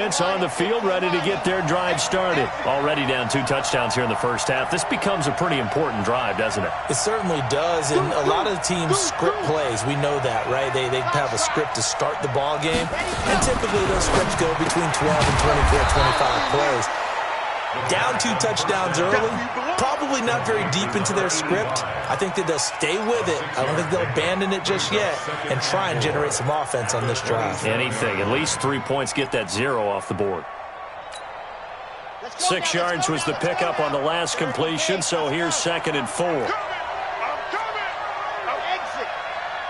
On the field, ready to get their drive started. Already down 2 touchdowns here in the first half. This becomes a pretty important drive, doesn't it? It certainly does, and a lot of the teams script plays. We know that, right? They have a script to start the ball game, and typically those scripts go between 12 and 24, 25 plays. Down 2 touchdowns early, probably not very deep into their script. I think that they'll stay with it. I don't think they'll abandon it just yet and try and generate some offense on this drive. Anything. At least 3 points, get that 0 off the board. 6 yards was the pickup on the last completion, so here's 2nd and 4. Exit.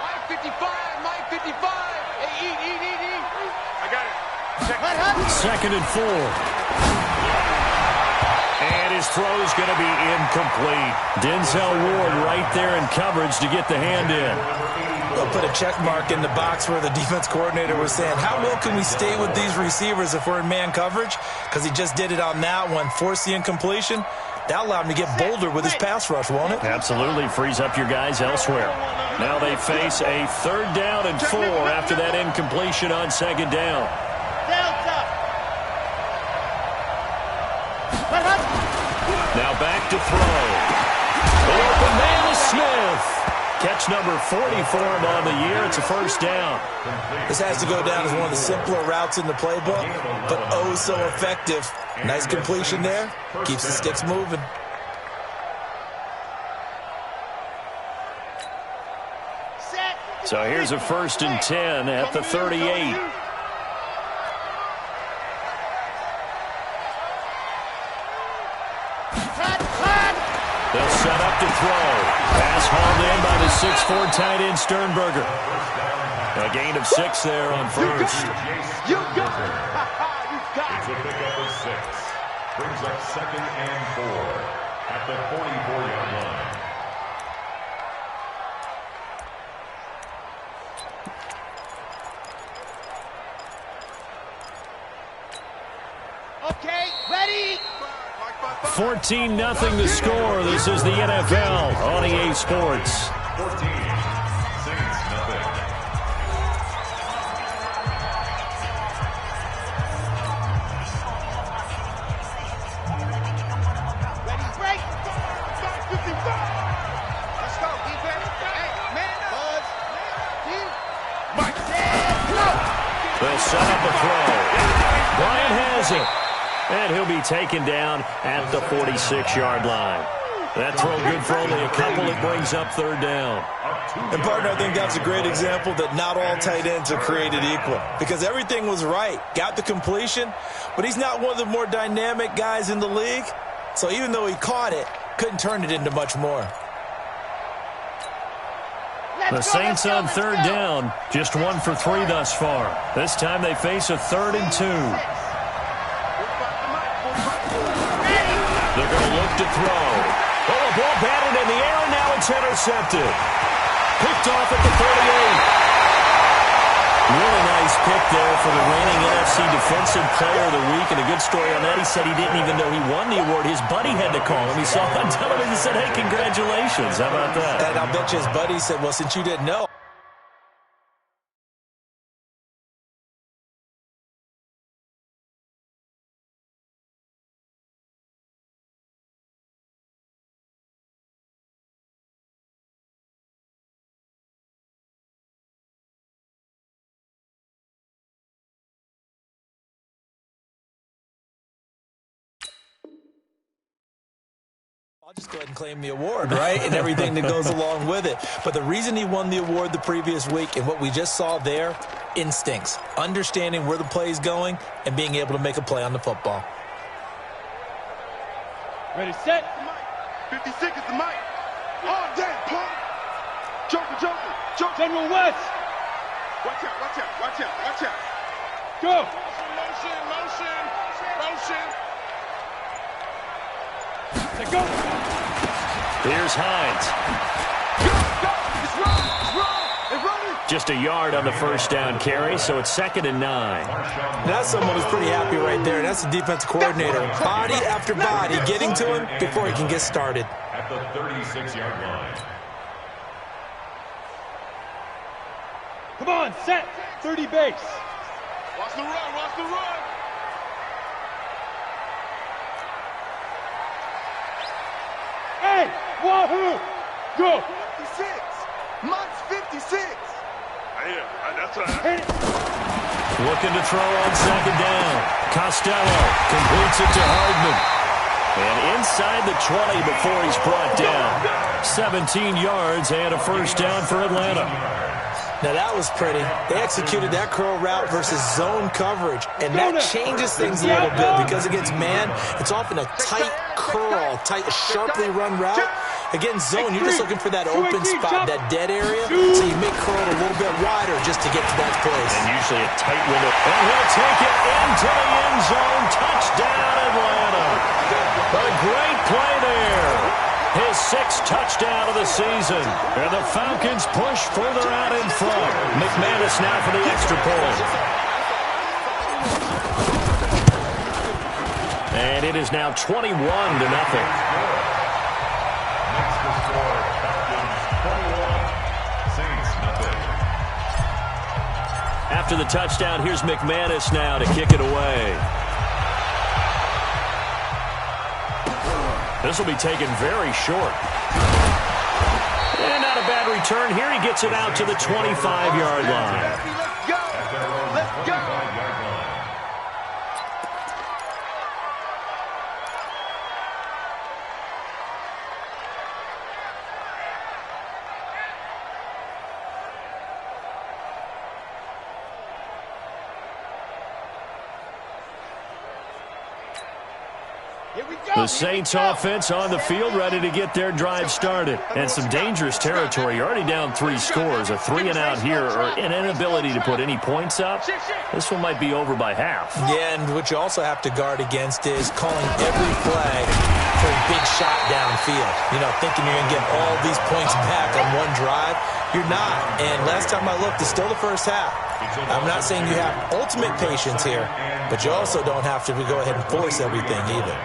Mike 55. Mike 55. Hey, eat. I got it. 2nd and 4. And his throw is going to be incomplete. Denzel Ward right there in coverage to get the hand in. They'll put a check mark in the box where the defense coordinator was saying, how well can we stay with these receivers if we're in man coverage? Because he just did it on that one, forced the incompletion. That allowed him to get bolder with his pass rush, won't it? Absolutely. Frees up your guys elsewhere. Now they face a 3rd down and 4 after that incompletion on 2nd down. Now back to throw. The open man is Smith. Catch number 40 for him on the year. It's a 1st down. This has to go down as one of the simpler routes in the playbook, but oh so effective. Nice completion there. Keeps the sticks moving. So here's a 1st and 10 at the 38. They'll set up to throw. Pass hauled in by the 6'4" tight end Sternberger. A gain of 6 there on 1st. You got it. You got it. It's a pickup of 6. Brings up 2nd and 4 at the 44-yard line. Okay, ready. 14-0 the score. This is the NFL on EA Sports. 14, Saints nothing. Ready, break. 55. Let's go, defense. Hey, man up. Mike. They'll set up a throw. Bryant has it. And he'll be taken down at the 46-yard line. That throw good for only a couple. It brings up 3rd down. And, partner, I think that's a great example that not all tight ends are created equal. Because everything was right. Got the completion, but he's not one of the more dynamic guys in the league. So even though he caught it, couldn't turn it into much more. The Saints on 3rd down. Just 1 for 3 thus far. This time they face a 3rd and 2. They're going to look to throw. Oh, a ball batted in the air, and now it's intercepted. Picked off at the 38. Really nice pick there for the reigning NFC Defensive Player of the Week. And a good story on that, he said he didn't even know he won the award. His buddy had to call him. He saw it on television and said, hey, congratulations. How about that? And I'll bet you his buddy said, well, since you didn't know. I'll just go ahead and claim the award, right, and everything that goes along with it. But the reason he won the award the previous week and what we just saw there, instincts, understanding where the play is going and being able to make a play on the football. Ready, set. 56 is the mic. All day, pump. Joker. General West. Watch out. Go. Motion. Go. Here's Hines. It's running. Just a yard on the 1st down carry, so it's 2nd and 9. That's someone who's pretty happy right there. That's the defensive coordinator. Body after body getting to him before he can get started. At the 36-yard line. Come on, set. 30 base. Watch the run. Wahoo! Go! 56. Mike's 56. That's what I... Looking to throw on second down. Costello completes it to Hardman. And inside the 20 before he's brought down. 17 yards and a first down for Atlanta. Now that was pretty. They executed that curl route versus zone coverage, and that changes things a little bit because against man, it's often a tight curl, tight, sharply run route. Against zone, you're just looking for that open spot, that dead area, so you make curl a little bit wider just to get to that place. And usually a tight window. And he'll take it into the end zone. Touchdown, Atlanta. A great play there. His 6th touchdown of the season. And the Falcons push further out in front. McManus now for the extra point. And it is now 21-0. After the touchdown, here's McManus now to kick it away. This will be taken very short. And not a bad return here. He gets it out to the 25-yard line. Let's go. Let's go. The Saints offense on the field, ready to get their drive started. And some dangerous territory. You're already down 3 scores. A 3-and-out here, or an inability to put any points up. This one might be over by half. Yeah, and what you also have to guard against is calling every play for a big shot downfield. You know, thinking you're going to get all these points back on one drive. You're not. And last time I looked, it's still the first half. I'm not saying you have ultimate patience here, but you also don't have to go ahead and force everything either.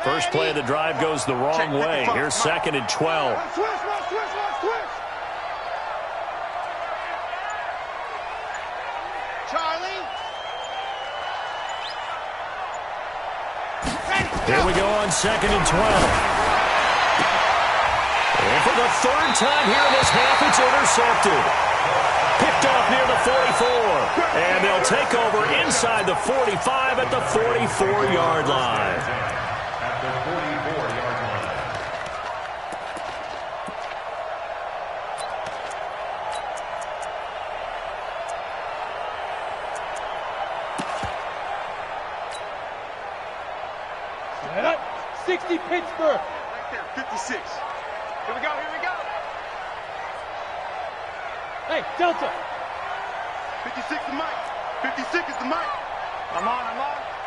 First play of the drive goes the wrong way. Here's 2nd and 12. Switch. Charlie. Here we go on 2nd and 12. And for the 3rd time here in this half, it's intercepted. Picked off near the 44. And they'll take over inside the 45 at the 44-yard line. At the 44-yard line. Set up. 60 Pittsburgh. Right there, 56. Here we go. Hey, Delta. 56 is Mike. 56 is the Mike. I'm on.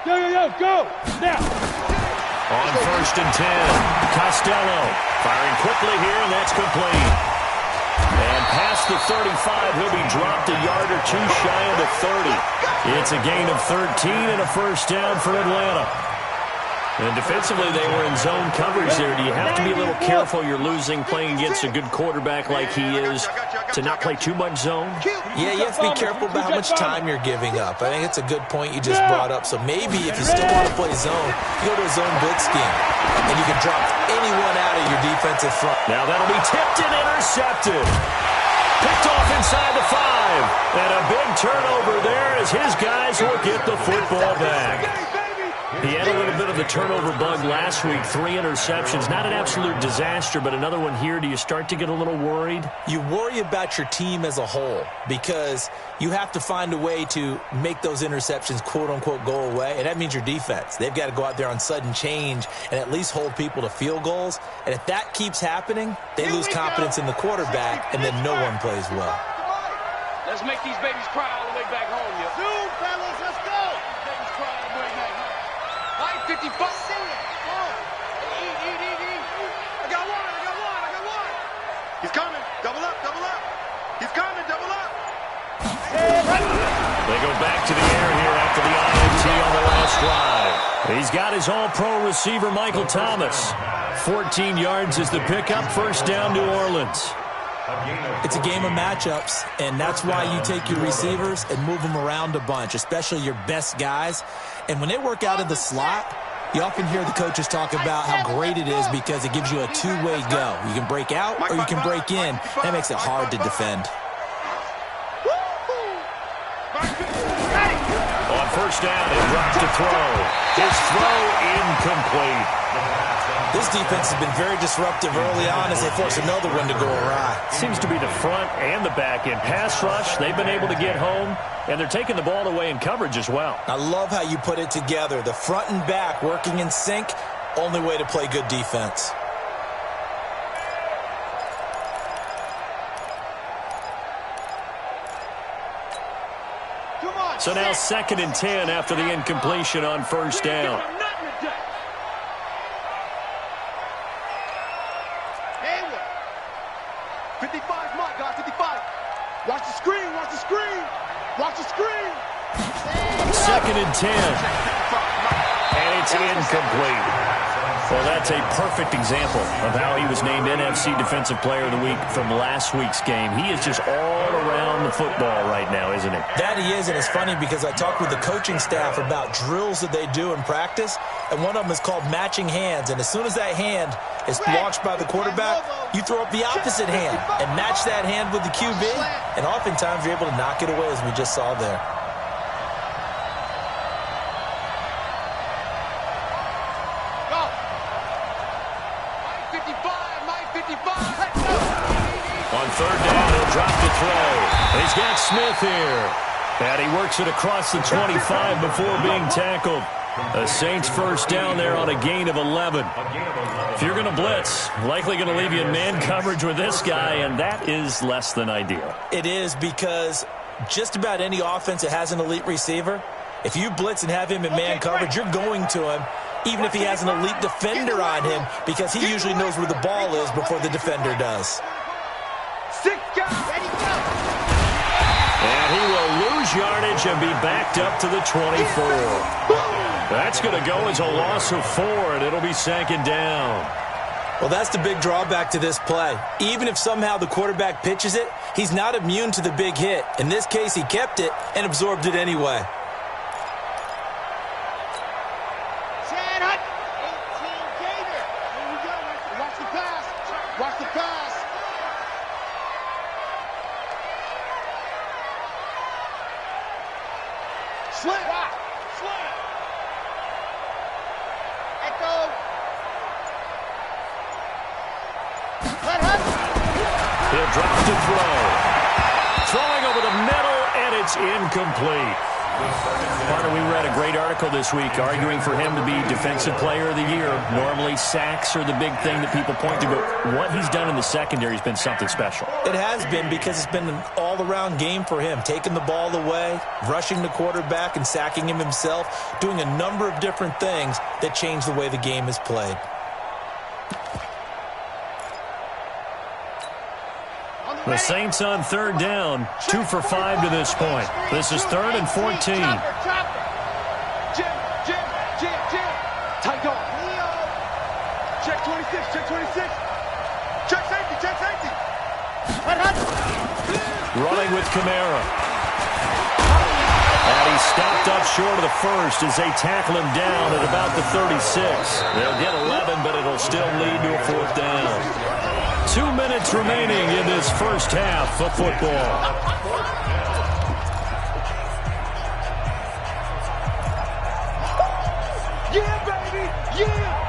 Yo, go. Now. On 1st and 10, Costello firing quickly here, and that's complete. And past the 35, he'll be dropped a yard or two shy of the 30. It's a gain of 13 and a first down for Atlanta. And defensively, they were in zone coverage there. Do you have to be a little careful you're losing playing against a good quarterback like he is to not play too much zone? Yeah, you have to be careful about how much time you're giving up. I think it's a good point you just brought up. So maybe if you still want to play zone, you go to a zone blitz scheme, and you can drop anyone out of your defensive front. Now that'll be tipped and intercepted. Picked off inside the 5. And a big turnover there as his guys will get the football back. He had a little bit of the turnover bug last week, 3 interceptions. Not an absolute disaster, but another one here. Do you start to get a little worried? You worry about your team as a whole because you have to find a way to make those interceptions, quote-unquote, go away, and that means your defense. They've got to go out there on sudden change and at least hold people to field goals. And if that keeps happening, they lose confidence in the quarterback, and then no one plays well. Let's make these babies cry all the way back home, yo. Zoom, fellas, let's go. Babies cry all the way back home. 55. See it. Eat. I got one. He's coming. Double up. He's coming. Double up. They go back to the air here after the INT on the last drive. He's got his all-pro receiver, Michael Thomas. 14 yards is the pickup. First down, New Orleans. It's a game of matchups, and that's why you take your receivers and move them around a bunch, especially your best guys. And when they work out of the slot, you often hear the coaches talk about how great it is because it gives you a two-way go. You can break out or you can break in. That makes it hard to defend. On first down, he dropped to throw. His throw incomplete. This defense has been very disruptive early on as they force another one to go awry. Seems to be the front and the back end. Pass rush, they've been able to get home, and they're taking the ball away in coverage as well. I love how you put it together. The front and back working in sync, only way to play good defense. So now 2nd and 10 after the incompletion on first down. 55, Mike, guys, 55. Watch the screen, watch the screen. Watch the screen. 2nd and 10. And it's incomplete. Well, that's a perfect example of how he was named NFC Defensive Player of the Week from last week's game. He is just all around the football right now, isn't he? That he is, and it's funny because I talked with the coaching staff about drills that they do in practice, and one of them is called matching hands. And as soon as that hand is launched by the quarterback, you throw up the opposite hand and match that hand with the QB, and oftentimes you're able to knock it away, as we just saw there. On third down, he'll drop to throw. He's got Smith here. And he works it across the 25 before being tackled. The Saints first down there on a gain of 11. If you're going to blitz, likely going to leave you in man coverage with this guy, and that is less than ideal. It is, because just about any offense that has an elite receiver, if you blitz and have him in man coverage, you're going to him, even if he has an elite defender on him, because he usually knows where the ball is before the defender does. And he will lose yardage and be backed up to the 24. That's going to go as a loss of 4, and it'll be 2nd down. Well, that's the big drawback to this play. Even if somehow the quarterback pitches it, he's not immune to the big hit. In this case, he kept it and absorbed it anyway. Watch the pass. Slant. Slant. Echo. He'll drop to throw. Throwing over the middle, and it's incomplete. Partner, we read a great article this week arguing for him to be Defensive Player of the Year. Normally, sacks are the big thing that people point to, but what he's done in the secondary has been something special. It has been, because it's been an all-around game for him, taking the ball away, rushing the quarterback, and sacking him himself, doing a number of different things that change the way the game is played. The Saints on third down, 2 for 5 to this point. This is 3rd and 14. Jim. Tight dog. Check 26, check 26. Check safety, check safety. Running with Kamara. And he stopped up short of the first as they tackle him down at about the 36. They'll get 11, but it'll still lead to a 4th down. 2 minutes remaining in this first half of football. Yeah, baby, yeah.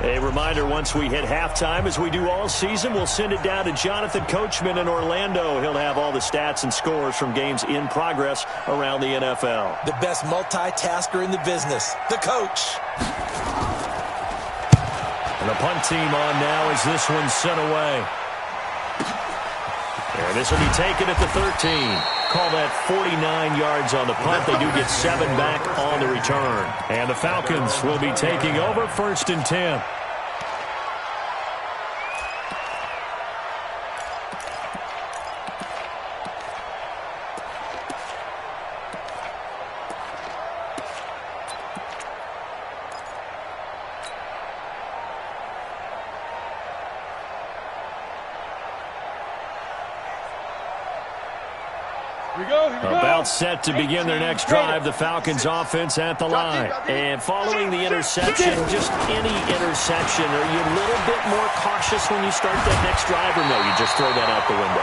A reminder, once we hit halftime, as we do all season, we'll send it down to Jonathan Coachman in Orlando. He'll have all the stats and scores from games in progress around the NFL. The best multitasker in the business, the coach. And the punt team on now as this one's sent away. And this will be taken at the 13. Call that 49 yards on the punt. They do get 7 back on the return. And the Falcons will be taking over 1st and 10. About set to begin their next drive, the Falcons offense at the line. And following the interception, just any interception, are you a little bit more cautious when you start that next drive, or no, you just throw that out the window?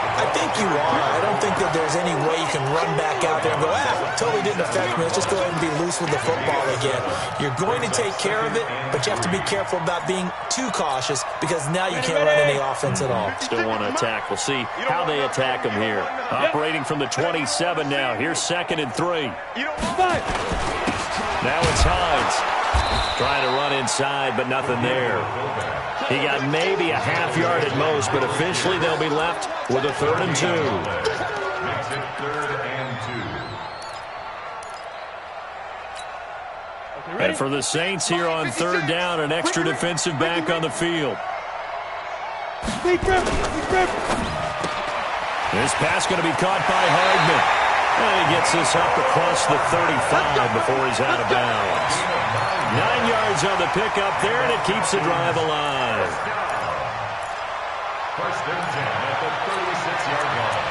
I think you are. I don't think that there's any way you can run back out there and go, totally didn't affect me. Let's just go ahead and be loose with the football again. You're going to take care of it, but you have to be careful about being too cautious because now you can't run any offense at all. Still want to attack. We'll see how they attack them here. Operating from the 27 now. Here's 2nd and 3. Now it's Hines. Trying to run inside, but nothing there. He got maybe a half yard at most, but officially they'll be left with a 3rd and 2. Makes it 3rd and 2. And for the Saints here on 3rd down, an extra defensive back on the field. This pass going to be caught by Hardman. And he gets this up across the 35 before he's out of bounds. 9 yards on the pickup there, and it keeps the drive alive. 1st and 10 at the 36-yard line.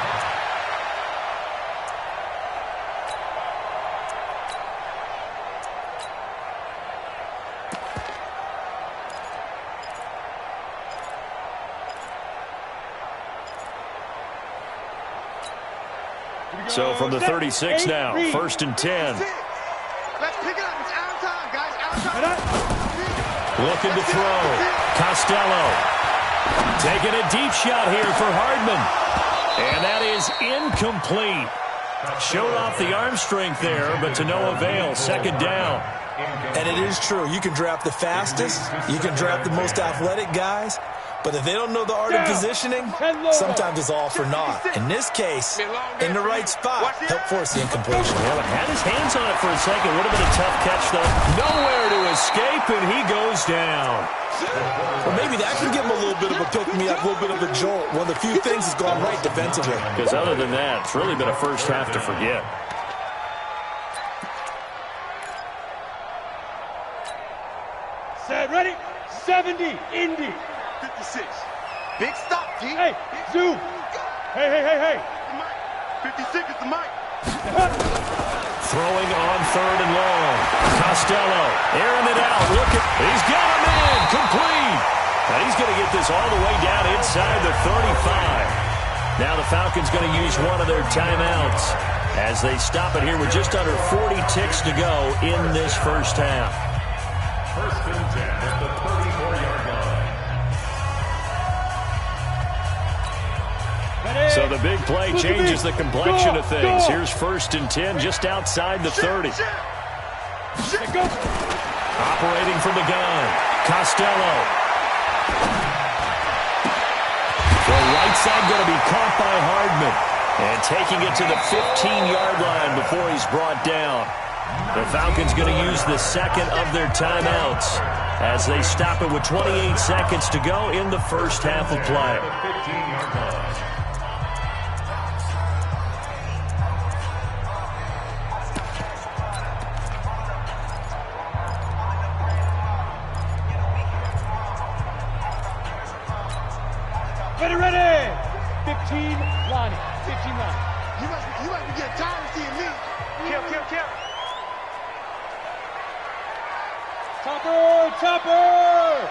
So from the 36 now, 1st and 10. Let's pick it up. It's out of time, guys. Out of time. Looking to throw. Costello. Taking a deep shot here for Hardman. And that is incomplete. Showed off the arm strength there, but to no avail. 2nd down. And it is true. You can draft the fastest. You can draft the most athletic guys. But if they don't know the art of positioning, sometimes it's all for naught. In this case, in the right spot, help force the incompletion. Well, had his hands on it for a second. Would have been a tough catch, though. Nowhere to escape, and he goes down. Well, maybe that can give him a little bit of a pick-me-up, a little bit of a jolt. One of the few things that's gone right defensively. Because other than that, it's really been a first half to forget. Set, ready, 70, Indy. 56. Big stop, G. Hey, zoom. Hey. 56 is the mic. Throwing on 3rd and long. Costello airing it out. He's got him in. Complete. And he's going to get this all the way down inside the 35. Now the Falcons going to use one of their timeouts as they stop it here with just under 40 ticks to go in this first half. 1st and 10 at the 34-yard line. So the big play changes the complexion of things. Here's 1st and 10 just outside the 30. Operating from the gun. Costello. The right side going to be caught by Hardman. And taking it to the 15-yard line before he's brought down. The Falcons going to use the 2nd of their timeouts as they stop it with 28 seconds to go in the first half of play. The 15-yard line. Ready. 15, Lonnie. 15, Lonnie. You might be getting tired of seeing me. Kill. Chopper.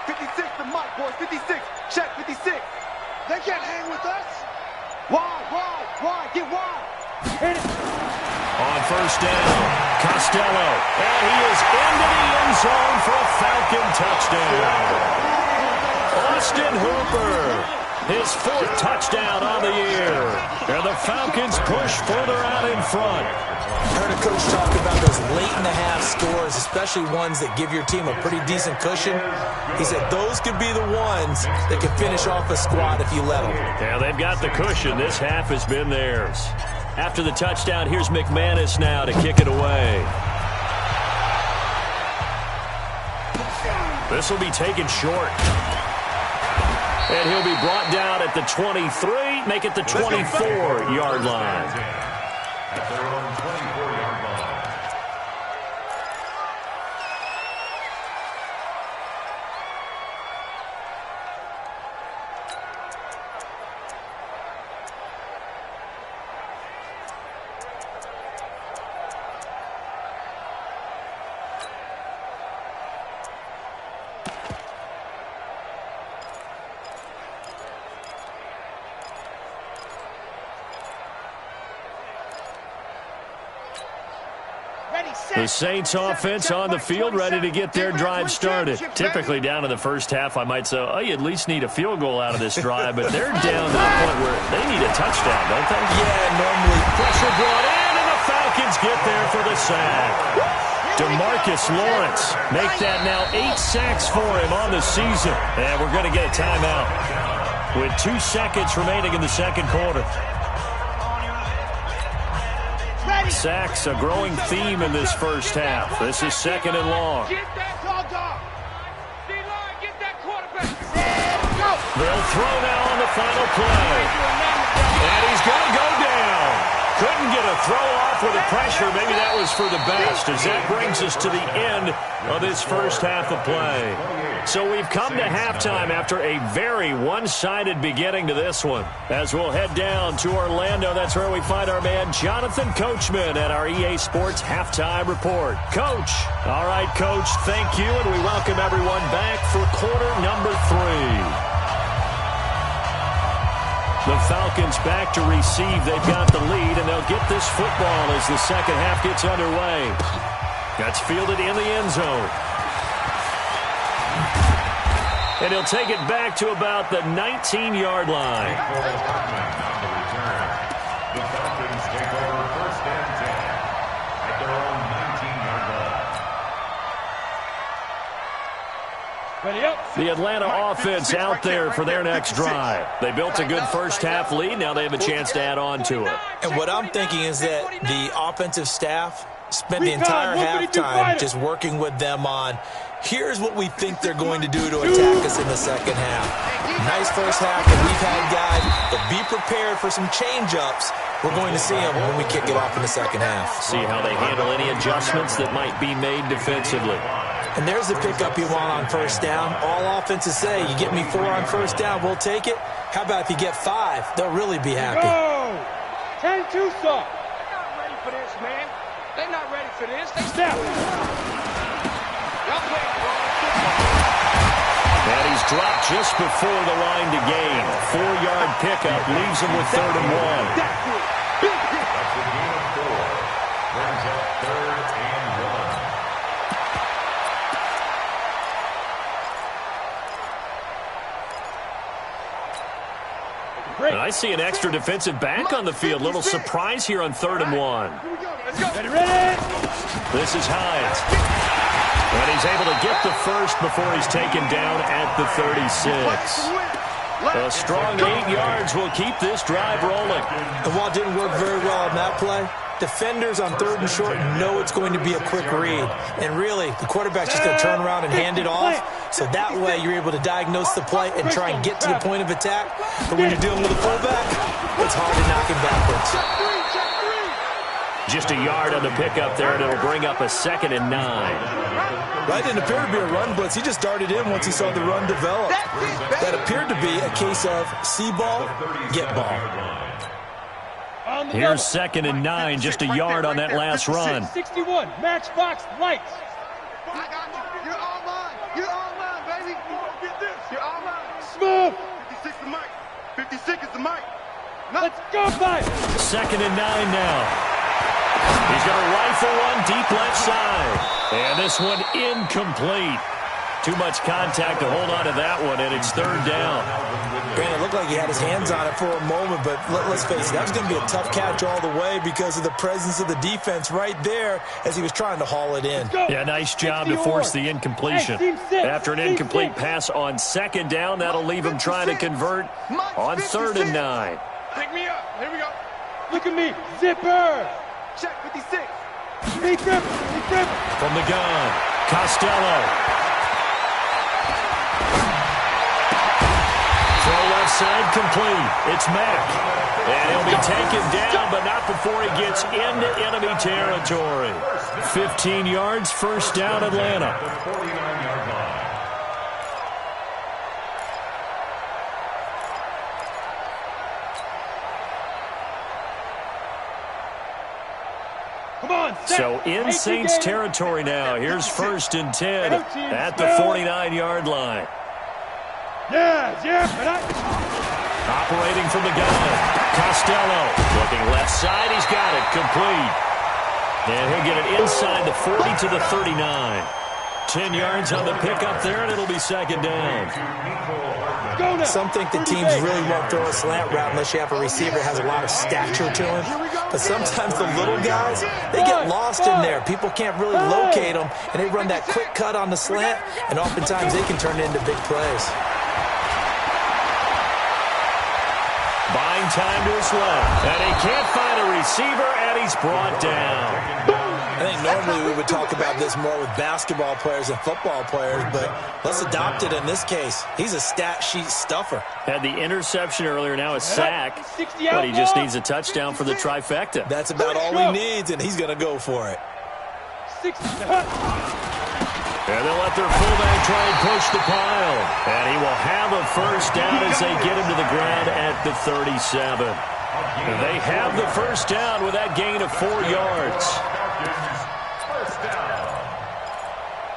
56 the mic, boys. 56. Check 56. They can't hang with us. Wide. Get wide. Hit it. On 1st down, Costello. And he is into the end zone for a Falcon touchdown. Austin Hooper, his 4th touchdown on the year. And the Falcons push further out in front. I heard a coach talk about those late-in-the-half scores, especially ones that give your team a pretty decent cushion. He said those could be the ones that can finish off a squad if you let them. Yeah, they've got the cushion. This half has been theirs. After the touchdown, here's McManus now to kick it away. This will be taken short. And he'll be brought down at the 23, make it the 24-yard line. At their own 24-yard line. The Saints offense on the field, ready to get their drive started. Typically down in the first half, I might say, oh, you at least need a field goal out of this drive, but they're down to the point where they need a touchdown, don't they? Yeah, normally. Pressure brought in, and the Falcons get there for the sack. DeMarcus Lawrence make that now 8 sacks for him on the season. And we're going to get a timeout with 2 seconds remaining in the second quarter. Sacks, a growing theme in this first half. This is 2nd and long. Get that dog. D-line, get that quarterback. They'll throw now on the final play. And he's going to go down. Couldn't get a throw off with the pressure. Maybe that was for the best, as that brings us to the end of this first half of play. So we've come to halftime after a very one-sided beginning to this one. As we'll head down to Orlando, that's where we find our man Jonathan Coachman at our EA Sports Halftime Report. Coach. All right, Coach, thank you, and we welcome everyone back for quarter number 3. The Falcons back to receive. They've got the lead, and they'll get this football as the second half gets underway. That's fielded in the end zone. And he'll take it back to about the 19-yard line. The Falcons take over 1st and 10 at their own 19-yard line. The Atlanta offense out there for their next drive. They built a good first half lead. Now they have a chance to add on to it. And what I'm thinking is that the offensive staff spent the entire halftime just working with them on, here's what we think they're going to do to attack us in the second half. Nice first half, and we've had guys, but be prepared for some change-ups. We're going to see them when we kick it off in the second half. See how they handle any adjustments that might be made defensively. And there's the pickup you want on first down. All offenses say, you get me 4 on first down, we'll take it. How about if you get 5? They'll really be happy. Go! 10-2 stop. They're not ready for this, man. They're not ready for this. They Step. Y'all playing the wrong football. And he's dropped just before the line to gain. 4-yard pickup leaves him with 3rd and 1. That's a gain of 4. Brings up 3rd and 1. And I see an extra defensive back on the field. Little surprise here on 3rd and 1. Ready? This is Hines. And he's able to get the first before he's taken down at the 36. A strong 8 yards will keep this drive rolling. And while it didn't work very well on that play, defenders on 3rd and short know it's going to be a quick read. And really, the quarterback's just going to turn around and hand it off. So that way, you're able to diagnose the play and try and get to the point of attack. But when you're dealing with a fullback, it's hard to knock him backwards. Just a yard on the pickup there, and it'll bring up a 2nd and 9. That didn't appear to be a run blitz. He just darted in once he saw the run develop. That appeared to be a case of see ball, get ball. Here's 2nd and 9, just a yard on that last run. 61, matchbox lights. I got you. You're all mine. You're all mine, baby. You gonna get this. You're all mine. Smooth. 56 is the mic. 56 is the mic. Let's go, guys. 2nd and 9 now. He's going to rifle one deep left side. And this one incomplete. Too much contact to hold on to that one, and it's 3rd down. Granted, it looked like he had his hands on it for a moment, but let's face it, that was going to be a tough catch all the way because of the presence of the defense right there as he was trying to haul it in. Yeah, nice job to force the incompletion. After an incomplete pass on 2nd down, that'll leave him trying to convert on 3rd and 9. Pick me up. Here we go. Look at me. Zipper. Check 56. Big grip. Big grip. From the gun, Costello. Throw left side complete. It's Mack. And he'll be taken down, but not before he gets into enemy territory. 15 yards, 1st down, Atlanta. 49-yard line. Come on, set. So in Saints territory now. Here's 1st and 10 at the 49-yard line. Yeah. Operating from the gun. Costello looking left side. He's got it. Complete. And he'll get it inside the 40 to the 39. 10 yards on the pickup there, and it'll be second down. Some think the teams really won't throw a slant route unless you have a receiver that has a lot of stature to him. But sometimes the little guys, they get lost in there. People can't really locate them, and they run that quick cut on the slant, and oftentimes they can turn it into big plays. Buying time to his left, and he can't find a receiver, and he's brought down. I think normally we would talk about this more with basketball players and football players, but let's adopt it in this case. He's a stat sheet stuffer. Had the interception earlier, now a sack, but he just needs a touchdown for the trifecta. That's about all he needs, and he's going to go for it. And they'll let their fullback try and push the pile. And he will have a first down as they get him to the ground at the 37. And they have the first down with that gain of 4 yards. First down.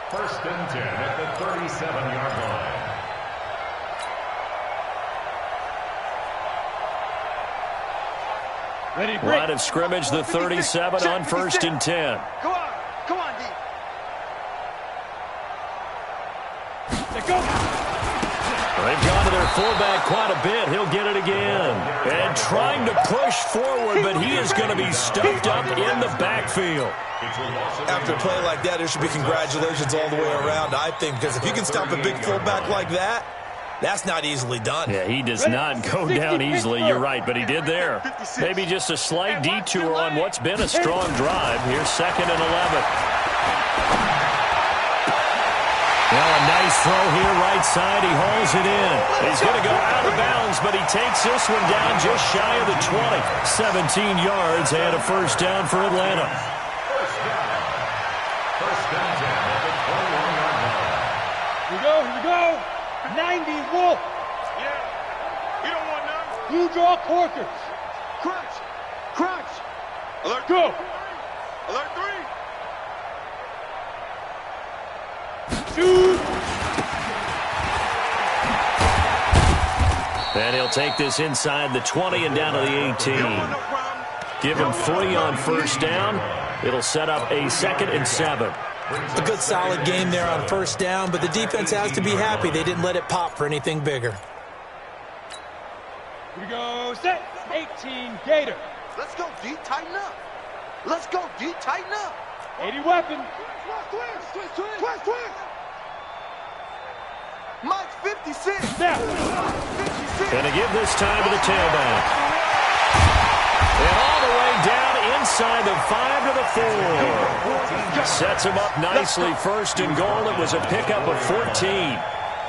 First and 10 at the 37-yard line. Ready, Line of scrimmage, the 37 on first and 10. Come on, D. Go. They've gone to their fullback quite a bit. He'll get it again. And trying to push forward, but he is going to be stuffed up in the backfield. After a play like that, there should be congratulations all the way around, I think, because if you can stop a big fullback like that, that's not easily done. Yeah, he does not go down easily, you're right, but he did there. Maybe just a slight detour on what's been a strong drive. Here's second and 11. Well, a nice throw here right side. He hauls it in. He's going to go out of bounds, but he takes this one down just shy of the 20. 17 yards and a first down for Atlanta. First down. First and 10 at the 21-yard line. Here we go. 90 Wolf. Yeah. You don't want none. Blue draw Corkers. Crunch. Alert. Go. Alert 3. Shoot. And he'll take this inside the 20 and down to the 18. Give him 3 on first down. It'll set up a second and 7. A good solid game there on first down, but the defense has to be happy they didn't let it pop for anything bigger. Here we go. Set. 18 Gator. Let's go, D. Tighten up. Let's go, D. Tighten up. 80 weapon. Twist. Mike 56. Now. 56. Going to give this time to the tailback. And all the way down inside the 5 to the 4. Sets him up nicely. First and goal. It was a pickup of 14.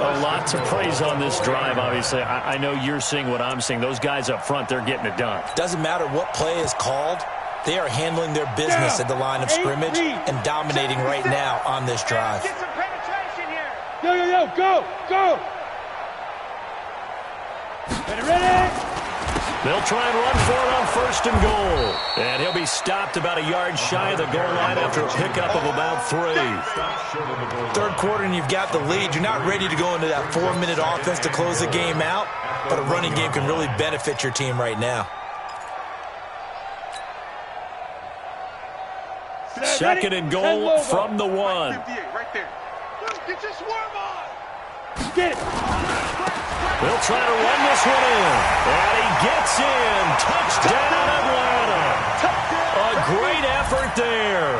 A lot to praise on this drive, obviously. I know you're seeing what I'm seeing. Those guys up front, they're getting it done. Doesn't matter what play is called. They are handling their business at the line of scrimmage and dominating right now on this drive. Get some penetration here. Yo, go. Ready. They'll try and run for it on first and goal. And he'll be stopped about a yard shy of the goal line after a pickup of about 3. Third quarter and you've got the lead. You're not ready to go into that 4-minute offense to close the game out, but a running game can really benefit your team right now. Second and goal from the 1. 58 right there. Get your swarm on. Get it. They'll try to run this one in. And he gets in. Touchdown, Atlanta. A great effort there.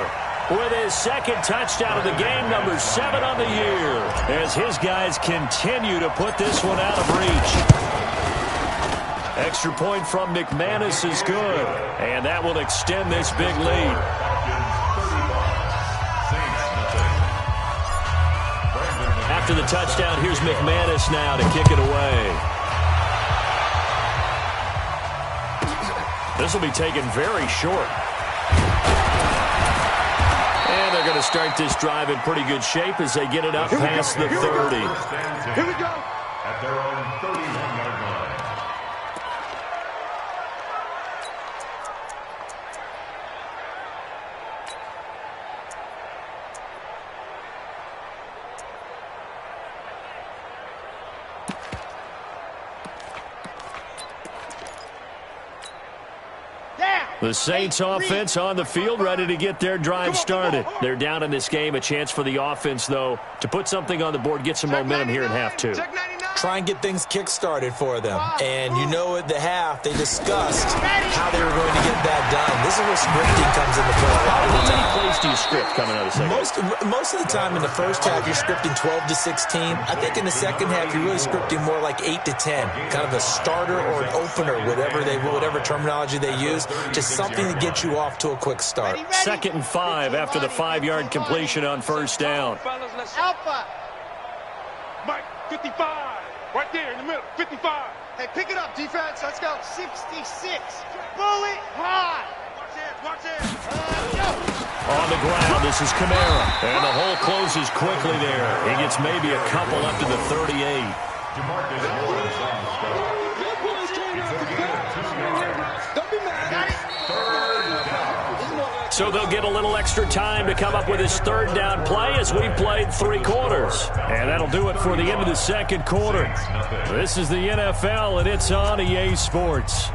With his second touchdown of the game, number 7 on the year. As his guys continue to put this one out of reach. Extra point from McManus is good. And that will extend this big lead. After the touchdown, here's McManus now to kick it away. This will be taken very short. And they're going to start this drive in pretty good shape as they get it up past the 30. Here we go. At their own 31-yard line. Down. The Saints offense on the field, ready to get their drive started. They're down in this game. A chance for the offense, though, to put something on the board, get some momentum here in half two. Try and get things kick-started for them. And you know at the half, they discussed how they were going to get that done. This is where scripting comes into play. How many plays do you script coming out of the second? Most of the time in the first half, you're scripting 12 to 16. I think in the second half, you're really scripting more like 8 to 10. Kind of a starter or an opener, whatever terminology they use. Just something to get you off to a quick start. 2nd and 5 after the 5-yard completion on first down. Alpha. Mike, 55. Right there in the middle, 55. Hey, pick it up, defense. Let's go. 66. Bullet high. Watch it. On the ground, this is Kamara. And the hole closes quickly there. He gets maybe a couple up to the 38. So they'll get a little extra time to come up with his 3rd down play as we've played 3 quarters. And that'll do it for the end of the second quarter. This is the NFL, and it's on EA Sports.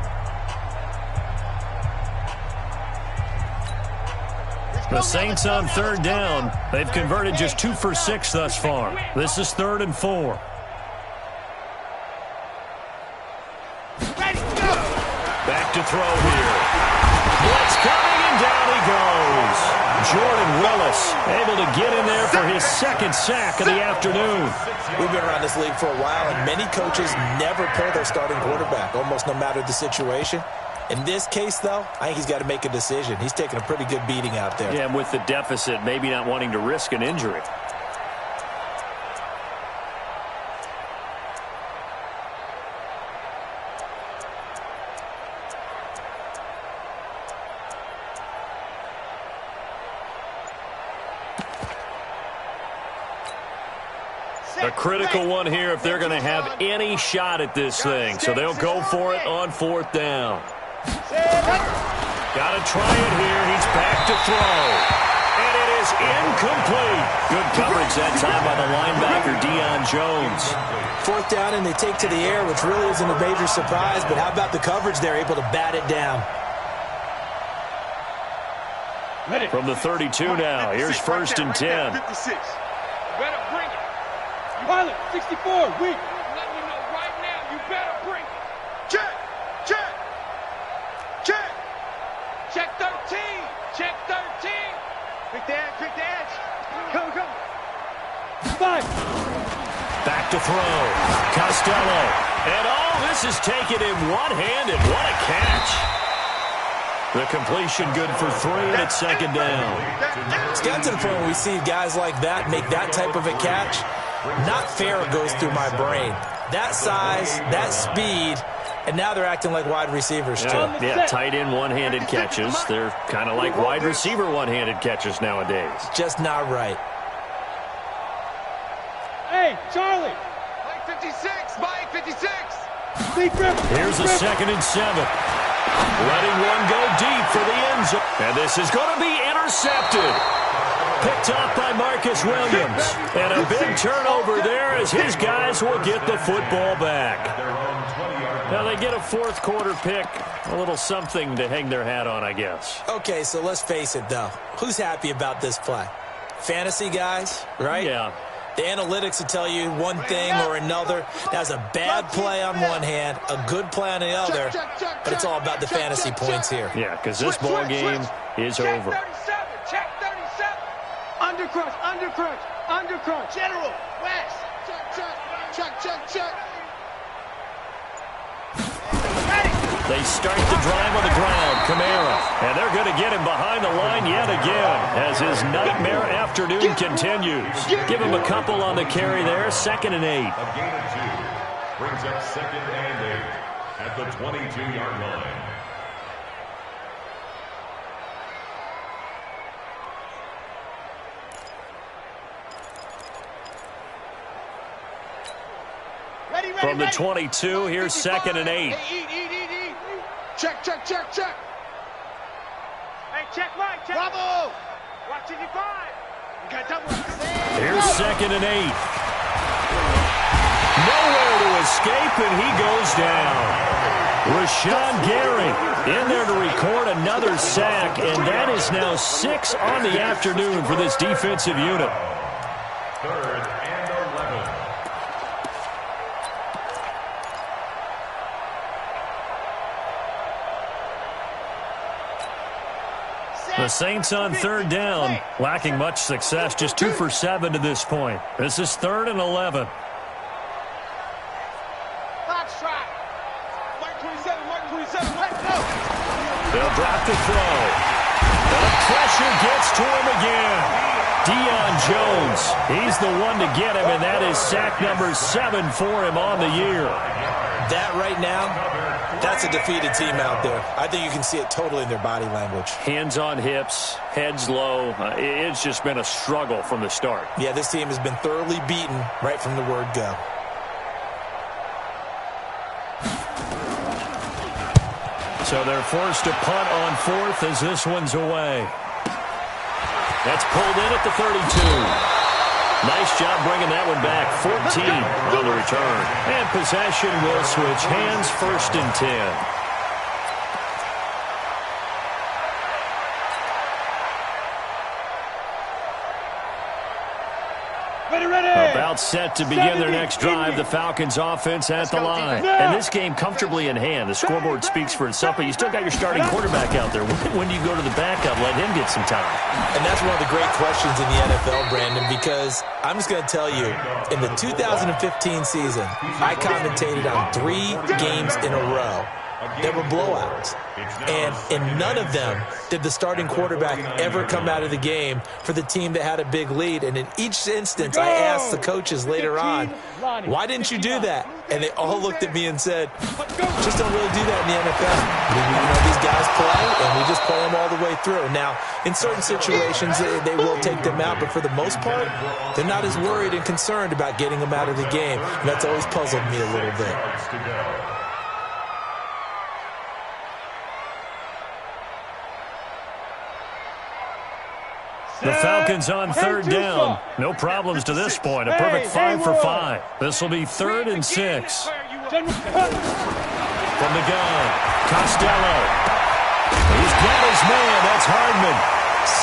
The Saints on 3rd down. They've converted just 2 for 6 thus far. This is 3rd and 4. Back to throw here. Blitz coming, and down he goes. Jordan Willis able to get in there for his 2nd sack of the afternoon. We've been around this league for a while, and many coaches never pull their starting quarterback, almost no matter the situation. In this case, though, I think he's got to make a decision. He's taking a pretty good beating out there. Yeah, and with the deficit, maybe not wanting to risk an injury. A critical one here if they're going to have any shot at this thing. So they'll go for it on 4th down. Got to try it here. He's back to throw. And it is incomplete. Good coverage that time by the linebacker, Deion Jones. 4th down, and they take to the air, which really isn't a major surprise. But how about the coverage there, able to bat it down? From the 32 now, here's 1st and 10. 56. Better bring it. Pilot, 64, weak. I'm letting you know right now, you better bring it. Check. Check 13. Check 13. Quick the edge. Go. 5. Back to throw. Costello. And this is taken in one-handed. What a catch. The completion good for 3, and it's 2nd down. It's gotten to the point where we see guys like that make that type of a catch. Not fair it goes through my brain. That size, that speed, and now they're acting like wide receivers, too. Yeah, tight end one-handed catches. They're kind of like wide receiver one-handed catches nowadays. Just not right. Hey, Charlie. Mike 56. Mike 56. Here's a 2nd and 7. Letting one go deep for the end zone. And this is going to be intercepted. Picked up by Marcus Williams. And a big turnover there as his guys will get the football back. Now they get a 4th quarter pick. A little something to hang their hat on, I guess. Okay, so let's face it, though. Who's happy about this play? Fantasy guys, right? Yeah. The analytics will tell you one thing or another. That's a bad play on one hand, a good play on the other, but it's all about the fantasy points here. Yeah, because this ball game is over. Check 37. Undercrunch. General. West. Check. They start the drive on the ground. Kamara. And they're going to get him behind the line yet again as his nightmare afternoon continues. Give him a couple on the carry there. 2nd and 8. A gain of 2. Brings up 2nd and 8 at the 22-yard line. From the 22, here's 2nd and 8. Hey, Check. Hey, check Mike. Bravo. Watch it, you find. You got double. Here's 2nd and 8. Nowhere to escape, and he goes down. Rashawn Gary in there to record another sack, and that is now 6 on the afternoon for this defensive unit. 3rd and 11. The Saints on 3rd down, lacking much success, just 2 for 7 to this point. This is 3rd and 11. They'll drop the throw. The pressure gets to him again. Deion Jones, he's the one to get him, and that is sack number 7 for him on the year. That right now, that's a defeated team out there. I think you can see it totally in their body language. Hands on hips, heads low. It's just been a struggle from the start. Yeah, this team has been thoroughly beaten right from the word go. So they're forced to punt on 4th as this one's away. That's pulled in at the 32. Nice job bringing that one back. 14 on the return. And possession will switch hands, 1st and 10. About set to begin their next drive. The Falcons offense at the line. And this game comfortably in hand. The scoreboard speaks for itself, but you still got your starting quarterback out there. When do you go to the backup? Let him get some time. And that's one of the great questions in the NFL, Brandon, because I'm just going to tell you, in the 2015 season, I commentated on 3 games in a row. There were blowouts. And in none of them did the starting quarterback ever come out of the game for the team that had a big lead. And in each instance, I asked the coaches later on, why didn't you do that? And they all looked at me and said, just don't really do that in the NFL. You know, these guys play, and we just play them all the way through. Now, in certain situations, they will take them out. But for the most part, they're not as worried and concerned about getting them out of the game. And that's always puzzled me a little bit. The Falcons on 3rd down. No problems to this point. A perfect 5 for 5. This will be 3rd and 6. From the gun, Costello. He's got his man. That's Hardman.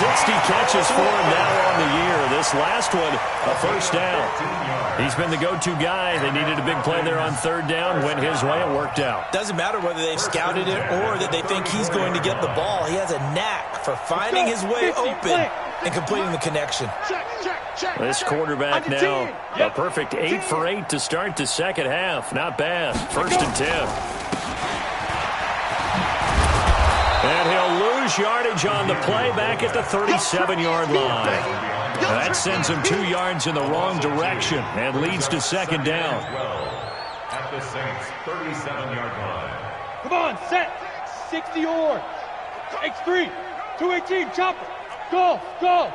60 catches for him now on the year. This last one, a 1st down. He's been the go-to guy. They needed a big play there on 3rd down. Went his way. It worked out. Doesn't matter whether they've scouted it or that they think he's going to get the ball. He has a knack for finding his way open and completing the connection. This quarterback now, a perfect 8 for 8 to start the second half. Not bad. 1st and 10. And he'll lose yardage on the play back at the 37-yard line. That sends him 2 yards in the wrong direction and leads to 2nd down. At the Saints' 37-yard line. Come on, set. 60 yards. X3. 218. Chopper. Go. 31.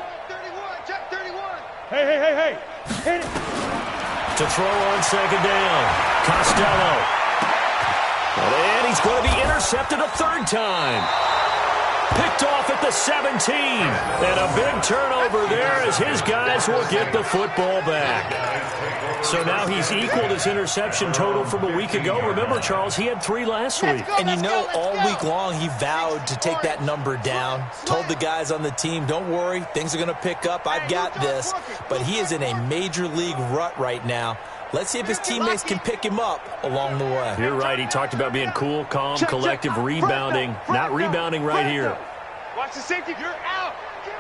Check 31. Hey. Hit it. To throw on 2nd down. Costello. And he's going to be intercepted a 3rd time. Picked off at the 17. And a big turnover there as his guys will get the football back. So now he's equaled his interception total from a week ago. Remember, Charles, he had 3 last week. And you know, all week long he vowed to take that number down. Told the guys on the team, don't worry, things are going to pick up. I've got this. But he is in a major league rut right now. Let's see if his teammates can pick him up along the way. You're right. He talked about being cool, calm, collective, rebounding. Not rebounding right here. Watch the safety. You're out. Kill.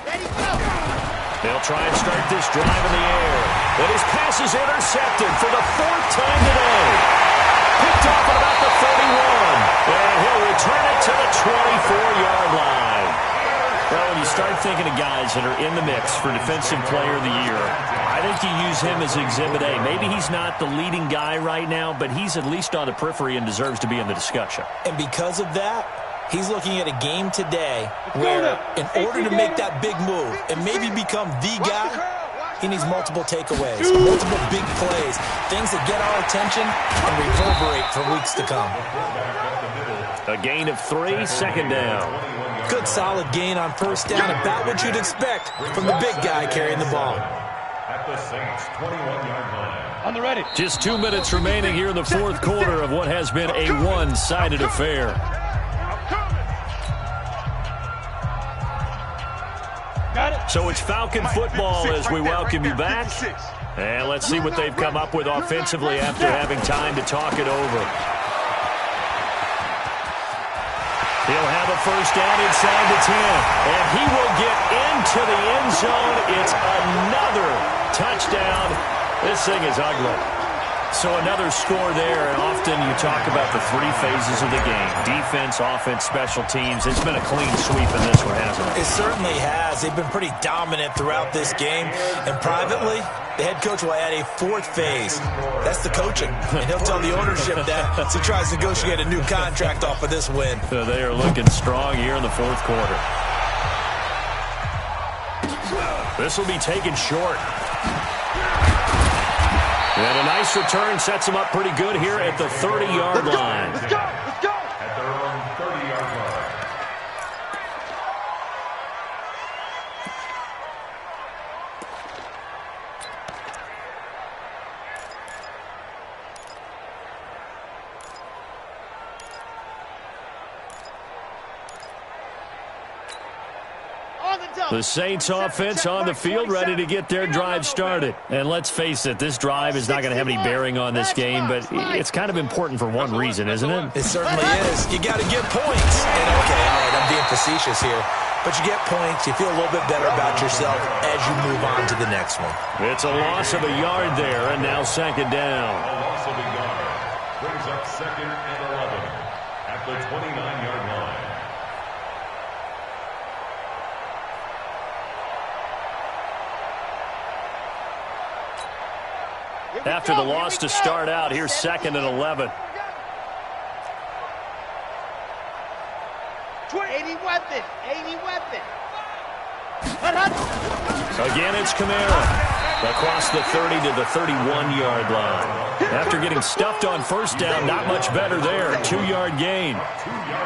Ready, go. They'll try and start this drive in the air. But his pass is intercepted for the 4th time today. Picked off at about the 31. And he'll return it to the 24-yard line. Well, when you start thinking of guys that are in the mix for Defensive Player of the Year, I think you use him as Exhibit A. Maybe he's not the leading guy right now, but he's at least on the periphery and deserves to be in the discussion. And because of that, he's looking at a game today where in order to make that big move and maybe become the guy, he needs multiple takeaways, multiple big plays, things that get our attention and reverberate for weeks to come. A gain of 3, 2nd down. Good solid gain on 1st down, about what you'd expect from the big guy carrying the ball. the Saints' 21-yard line. On the ready. Just 2 minutes remaining here in the fourth quarter of what has been a one-sided affair. Got it. So it's Falcon football as we welcome you back. And let's see what they've come up with offensively after having time to talk it over. He'll have a first down inside the 10. And he will get into the end zone. It's another touchdown. This thing is ugly. So another score there, and often you talk about the three phases of the game. Defense, offense, special teams. It's been a clean sweep in this one, hasn't it? It certainly has. They've been pretty dominant throughout this game. And privately, the head coach will add a fourth phase. That's the coaching. And he'll tell the ownership that as he tries to negotiate a new contract off of this win. So they are looking strong here in the fourth quarter. This will be taken short. And a nice return sets him up pretty good here at the 30-yard line. Let's go! Let's go! At their own 30-yard line. The Saints offense on the field, ready to get their drive started. And let's face it, this drive is not going to have any bearing on this game, but it's kind of important for one reason, isn't it? It certainly is. You got to get points. And okay, all right, I'm being facetious here. But you get points, you feel a little bit better about yourself as you move on to the next one. It's a loss of a yard there, and now second down. A loss of a yard brings up second and 11 at the 29-yard line. After the loss to start out, here's second and 11. 80 weapon. 80 weapon. Again, it's Kamara. Across the 30 to the 31-yard line. After getting stuffed on first down, not much better there. 2-yard gain.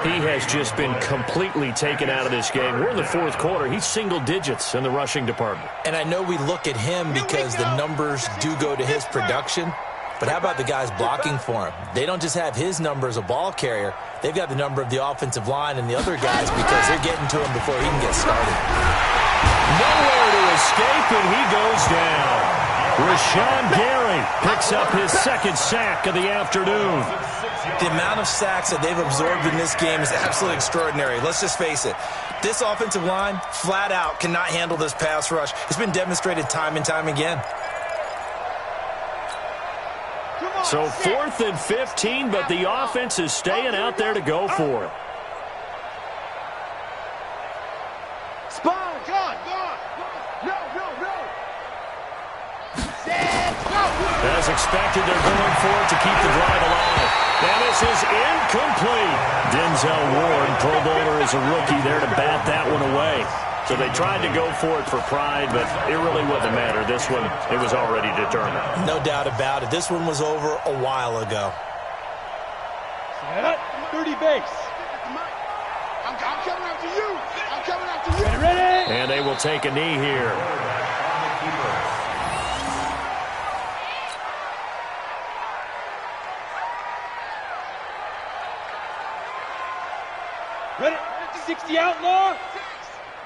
He has just been completely taken out of this game. We're in the fourth quarter. He's single digits in the rushing department. And I know we look at him because the numbers do go to his production. But how about the guys blocking for him? They don't just have his number as a ball carrier. They've got the number of the offensive line and the other guys because they're getting to him before he can get started. Nowhere to escape, and he goes down. Rashawn Gary picks up his second sack of the afternoon. The amount of sacks that they've absorbed in this game is absolutely extraordinary. Let's just face it. This offensive line, flat out, cannot handle this pass rush. It's been demonstrated time and time again. So 4th and 15, but the offense is staying out there to go for it. Spawn, gone. No. As expected, they're going for it to keep the drive alive. And this is incomplete. Denzel Ward, Pro Bowler, is a rookie there to bat that one away. So they tried to go for it for pride, but it really wouldn't matter. This one, it was already determined. No doubt about it. This one was over a while ago. 30 base. I'm coming after you. I'm coming after you. Ready? And they will take a knee here. Ready? 60 outlaw.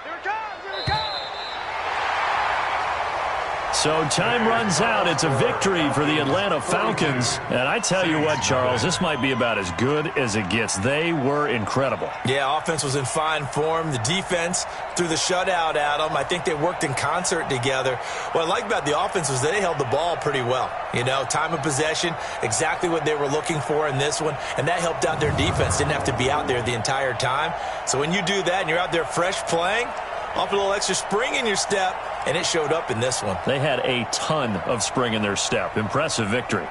Here it comes. So time runs out. It's a victory for the Atlanta Falcons. And I tell you what, Charles, this might be about as good as it gets. They were incredible. Yeah, offense was in fine form. The defense threw the shutout at them. I think they worked in concert together. What I like about the offense was they held the ball pretty well. You know, time of possession, exactly what they were looking for in this one. And that helped out their defense. Didn't have to be out there the entire time. So when you do that and you're out there fresh playing, off a little extra spring in your step, and it showed up in this one. They had a ton of spring in their step. Impressive victory.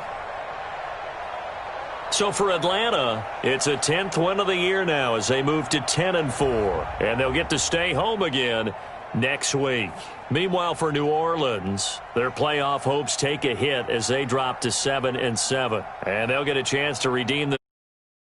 So for Atlanta, it's a 10th win of the year now as they move to 10-4. And they'll get to stay home again next week. Meanwhile, for New Orleans, their playoff hopes take a hit as they drop to 7-7. And they'll get a chance to redeem the